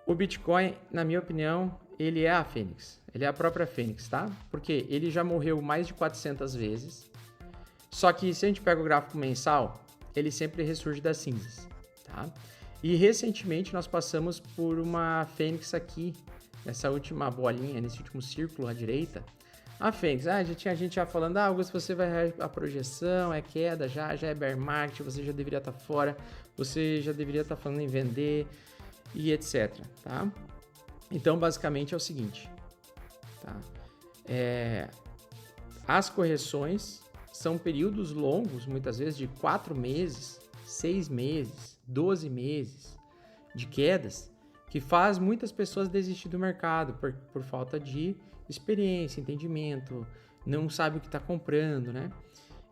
O Bitcoin, na minha opinião, ele é a Fênix. Ele é a própria Fênix, tá? Porque ele já morreu mais de 400 vezes. Só que se a gente pega o gráfico mensal, ele sempre ressurge das cinzas, tá? E recentemente nós passamos por uma Fênix aqui, nessa última bolinha, nesse último círculo à direita. A Fênix, já tinha gente já falando, Augusto, você vai a projeção, é queda, já é bear market, você já deveria estar fora, você já deveria estar falando em vender e etc, tá? Então, basicamente é o seguinte, tá? As correções são períodos longos, muitas vezes de 4 meses, 6 meses, 12 meses de quedas, que faz muitas pessoas desistir do mercado por falta de experiência, entendimento, não sabe o que está comprando, né?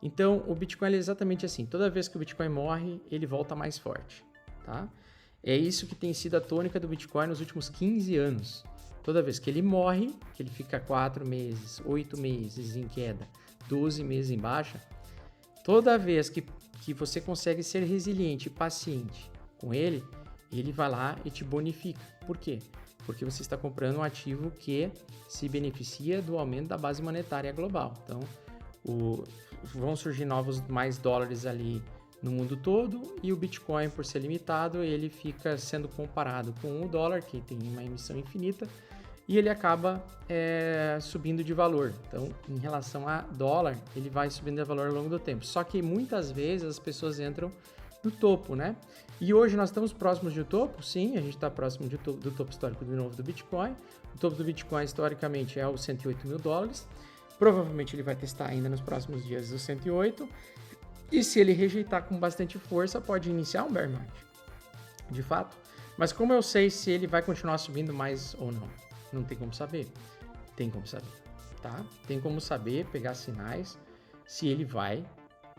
Então, o Bitcoin é exatamente assim. Toda vez que o Bitcoin morre, ele volta mais forte, tá? É isso que tem sido a tônica do Bitcoin nos últimos 15 anos. Toda vez que ele morre, que ele fica 4 meses, 8 meses em queda, 12 meses em baixa, toda vez que você consegue ser resiliente e paciente com ele, ele vai lá e te bonifica. Por quê? Porque você está comprando um ativo que se beneficia do aumento da base monetária global. Então, vão surgir novos mais dólares ali no mundo todo, e o Bitcoin, por ser limitado, ele fica sendo comparado com o dólar, que tem uma emissão infinita, e ele acaba subindo de valor. Então, em relação a dólar, ele vai subindo de valor ao longo do tempo. Só que muitas vezes as pessoas entram no topo, né? E hoje nós estamos próximos do topo? Sim, a gente está próximo do topo histórico de novo do Bitcoin. O topo do Bitcoin, historicamente, é os 108 mil dólares. Provavelmente ele vai testar ainda nos próximos dias os 108. E se ele rejeitar com bastante força, pode iniciar um bear market, de fato. Mas como eu sei se ele vai continuar subindo mais ou não? Não tem como saber. Tem como saber, tá? Tem como saber, pegar sinais, se ele vai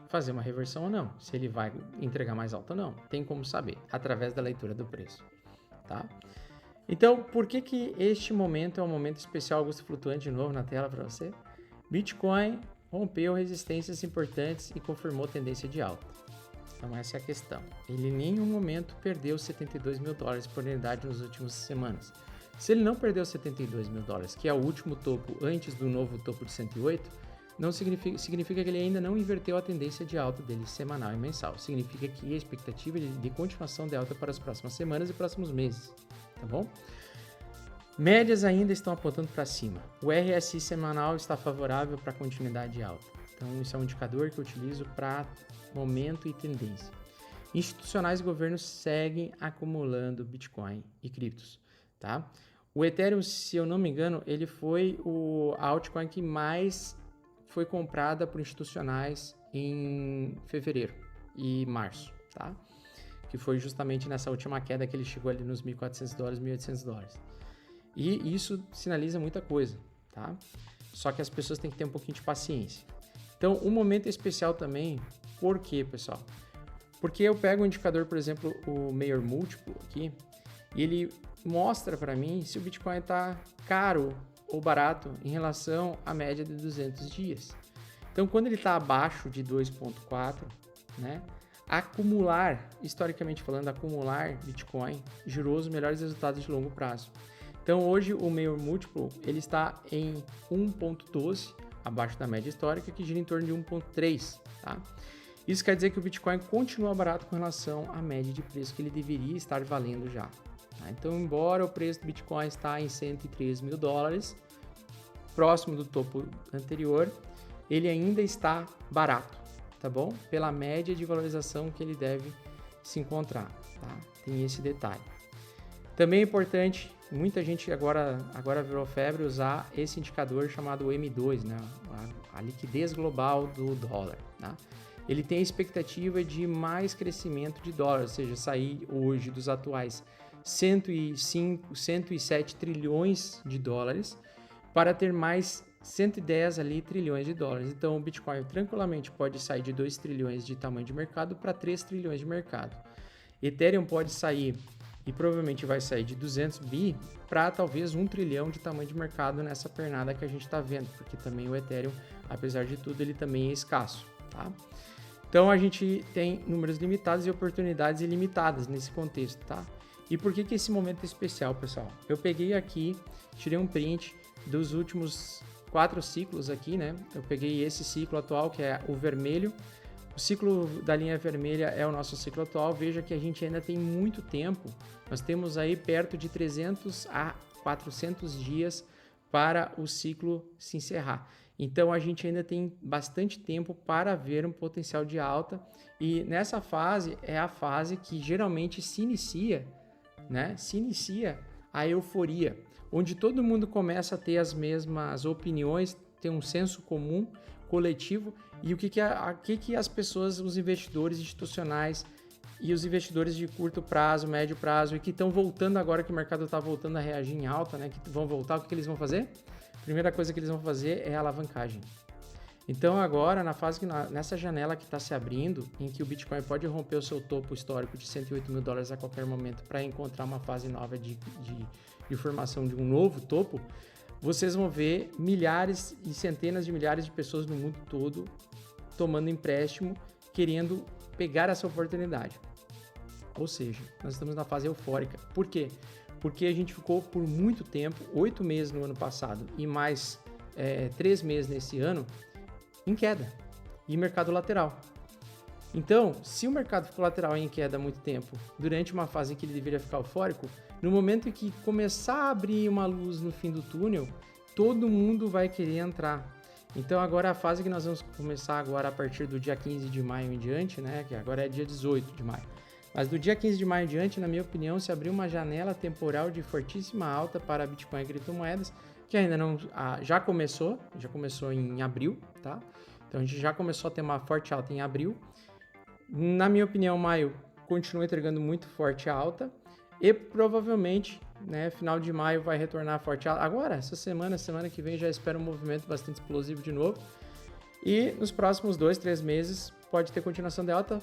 fazer uma reversão ou não. Se ele vai entregar mais alta ou não. Tem como saber, através da leitura do preço, tá? Então, por que este momento é um momento especial, Augusto, flutuante de novo na tela para você? Bitcoin rompeu resistências importantes e confirmou tendência de alta. Então essa é a questão. Ele em nenhum momento perdeu 72 mil dólares por unidade nas últimas semanas. Se ele não perdeu 72 mil dólares, que é o último topo antes do novo topo de 108, não significa que ele ainda não inverteu a tendência de alta dele semanal e mensal. Significa que a expectativa de continuação de alta para as próximas semanas e próximos meses, tá bom? Médias ainda estão apontando para cima. O RSI semanal está favorável para continuidade de alta. Então, isso é um indicador que eu utilizo para momento e tendência. Institucionais e governos seguem acumulando Bitcoin e criptos, tá? O Ethereum, se eu não me engano, ele foi a altcoin que mais foi comprada por institucionais em fevereiro e março, tá? Que foi justamente nessa última queda que ele chegou ali nos 1.400 dólares, 1.800 dólares. E isso sinaliza muita coisa, tá? Só que as pessoas têm que ter um pouquinho de paciência. Então, o momento é especial também, por quê, pessoal? Porque eu pego um indicador, por exemplo, o Mayor Multiple aqui, e ele mostra para mim se o Bitcoin está caro ou barato em relação à média de 200 dias. Então, quando ele está abaixo de 2,4, né? Historicamente falando, acumular Bitcoin gerou os melhores resultados de longo prazo. Então, hoje o Mayor Multiple ele está em 1,12, abaixo da média histórica, que gira em torno de 1,3, tá? Isso quer dizer que o Bitcoin continua barato com relação à média de preço que ele deveria estar valendo já. Tá? Então, embora o preço do Bitcoin está em 103 mil dólares, próximo do topo anterior, ele ainda está barato, tá bom? Pela média de valorização que ele deve se encontrar, tá? Tem esse detalhe. Também é importante, muita gente agora virou febre usar esse indicador chamado M2, né? A liquidez global do dólar, tá? Ele tem a expectativa de mais crescimento de dólar, ou seja, sair hoje dos atuais 107 trilhões de dólares para ter mais 110 ali trilhões de dólares. Então, o Bitcoin tranquilamente pode sair de 2 trilhões de tamanho de mercado para 3 trilhões de mercado. Ethereum pode sair e provavelmente vai sair de 200 bi para talvez 1 trilhão de tamanho de mercado nessa pernada que a gente está vendo, porque também o Ethereum, apesar de tudo, ele também é escasso, tá? Então, a gente tem números limitados e oportunidades ilimitadas nesse contexto, tá? E por que esse momento é especial, pessoal? Eu peguei aqui, tirei um print dos últimos 4 ciclos aqui, né? Eu peguei esse ciclo atual, que é o vermelho. O ciclo da linha vermelha é o nosso ciclo atual. Veja que a gente ainda tem muito tempo. Nós temos aí perto de 300 a 400 dias para o ciclo se encerrar. Então, a gente ainda tem bastante tempo para ver um potencial de alta. E nessa fase é a fase que geralmente se inicia, né? Se inicia a euforia, onde todo mundo começa a ter as mesmas opiniões, ter um senso comum, coletivo, e o que as pessoas, os investidores institucionais e os investidores de curto prazo, médio prazo, e que estão voltando agora que o mercado está voltando a reagir em alta, né? Que vão voltar, o que eles vão fazer? A primeira coisa que eles vão fazer é a alavancagem. Então agora, nessa janela que está se abrindo, em que o Bitcoin pode romper o seu topo histórico de $108.000 a qualquer momento para encontrar uma fase nova de formação de um novo topo, vocês vão ver milhares e centenas de milhares de pessoas no mundo todo tomando empréstimo, querendo pegar essa oportunidade. Ou seja, nós estamos na fase eufórica. Por quê? Porque a gente ficou por muito tempo, 8 meses no ano passado e mais 3 meses nesse ano, em queda e mercado lateral. Então, se o mercado ficou lateral e em queda há muito tempo, durante uma fase em que ele deveria ficar eufórico, no momento em que começar a abrir uma luz no fim do túnel, todo mundo vai querer entrar. Então, agora a fase que nós vamos começar agora a partir do dia 15 de maio em diante, né, que agora é dia 18 de maio. Mas do dia 15 de maio em diante, na minha opinião, se abriu uma janela temporal de fortíssima alta para Bitcoin e criptomoedas, que ainda não já começou em abril, tá? Então a gente já começou a ter uma forte alta em abril. Na minha opinião, maio continua entregando muito forte alta e provavelmente, né, final de maio vai retornar forte alta. Agora, essa semana que vem já espero um movimento bastante explosivo de novo. E nos próximos 2, 3 meses pode ter continuação de alta,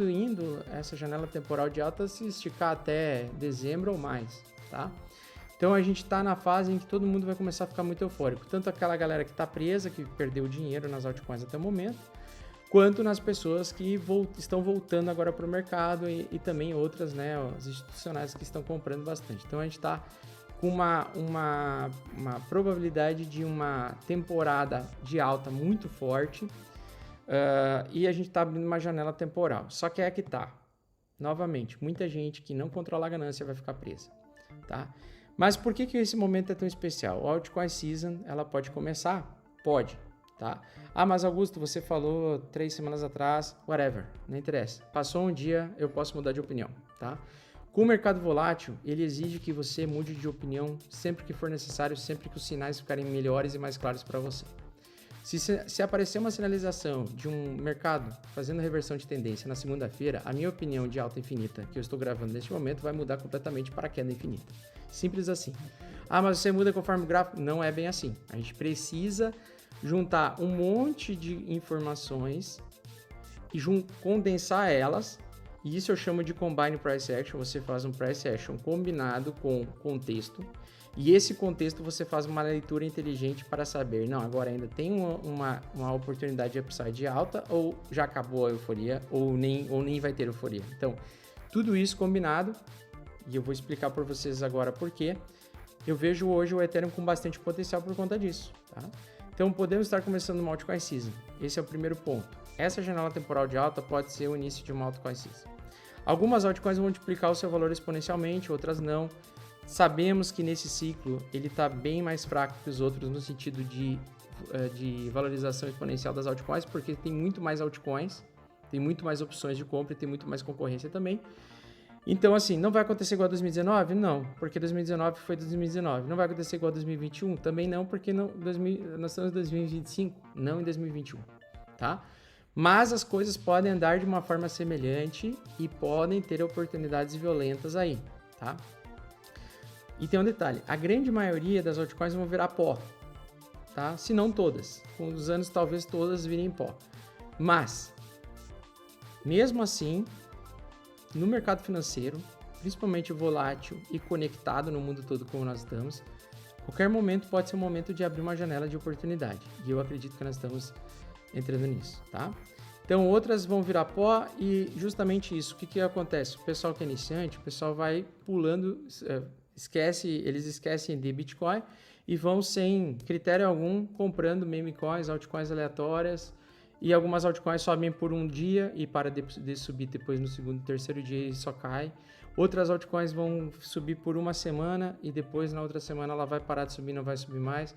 indo essa janela temporal de alta se esticar até dezembro ou mais, tá? Então a gente está na fase em que todo mundo vai começar a ficar muito eufórico, tanto aquela galera que está presa, que perdeu dinheiro nas altcoins até o momento, quanto nas pessoas que estão voltando agora para o mercado e também outras, né, os institucionais que estão comprando bastante. Então a gente está com uma probabilidade de uma temporada de alta muito forte e a gente está abrindo uma janela temporal. Só que é que tá, novamente, muita gente que não controla a ganância vai ficar presa, tá? Mas por que esse momento é tão especial? O Altcoin Season, ela pode começar? Pode, tá? Ah, mas Augusto, você falou 3 semanas atrás, whatever, não interessa. Passou um dia, eu posso mudar de opinião, tá? Com o mercado volátil, ele exige que você mude de opinião sempre que for necessário, sempre que os sinais ficarem melhores e mais claros para você. Se aparecer uma sinalização de um mercado fazendo reversão de tendência na segunda-feira, a minha opinião de alta infinita, que eu estou gravando neste momento, vai mudar completamente para queda infinita. Simples assim. Ah, mas você muda conforme o gráfico? Não é bem assim. A gente precisa juntar um monte de informações e condensar elas. E isso eu chamo de Combine Price Action. Você faz um Price Action combinado com contexto. E esse contexto você faz uma leitura inteligente para saber, não, agora ainda tem uma oportunidade de upside alta, ou já acabou a euforia, ou nem vai ter euforia. Então, tudo isso combinado, e eu vou explicar para vocês agora por quê. Eu vejo hoje o Ethereum com bastante potencial por conta disso, tá? Então, podemos estar começando uma altcoin season. Esse é o primeiro ponto. Essa janela temporal de alta pode ser o início de uma altcoin season. Algumas altcoins vão multiplicar o seu valor exponencialmente, outras não. Sabemos que nesse ciclo ele está bem mais fraco que os outros no sentido de valorização exponencial das altcoins, porque tem muito mais altcoins, tem muito mais opções de compra e tem muito mais concorrência também. Então, assim, não vai acontecer igual a 2019? Não, porque 2019 foi 2019. Não vai acontecer igual a 2021? Também não, porque nós estamos em 2025, não em 2021, tá? Mas as coisas podem andar de uma forma semelhante e podem ter oportunidades violentas aí, tá? E tem um detalhe, a grande maioria das altcoins vão virar pó, tá? Se não todas. Com os anos, talvez todas virem pó. Mas, mesmo assim, no mercado financeiro, principalmente volátil e conectado no mundo todo como nós estamos, qualquer momento pode ser um momento de abrir uma janela de oportunidade. E eu acredito que nós estamos entrando nisso, tá? Então outras vão virar pó e justamente isso. O que acontece? O pessoal que é iniciante, o pessoal vai pulando, eles esquecem de Bitcoin e vão sem critério algum comprando meme coins, altcoins aleatórias, e algumas altcoins sobem por um dia e para de subir depois no segundo, terceiro dia e só cai. Outras altcoins vão subir por uma semana e depois na outra semana ela vai parar de subir, não vai subir mais.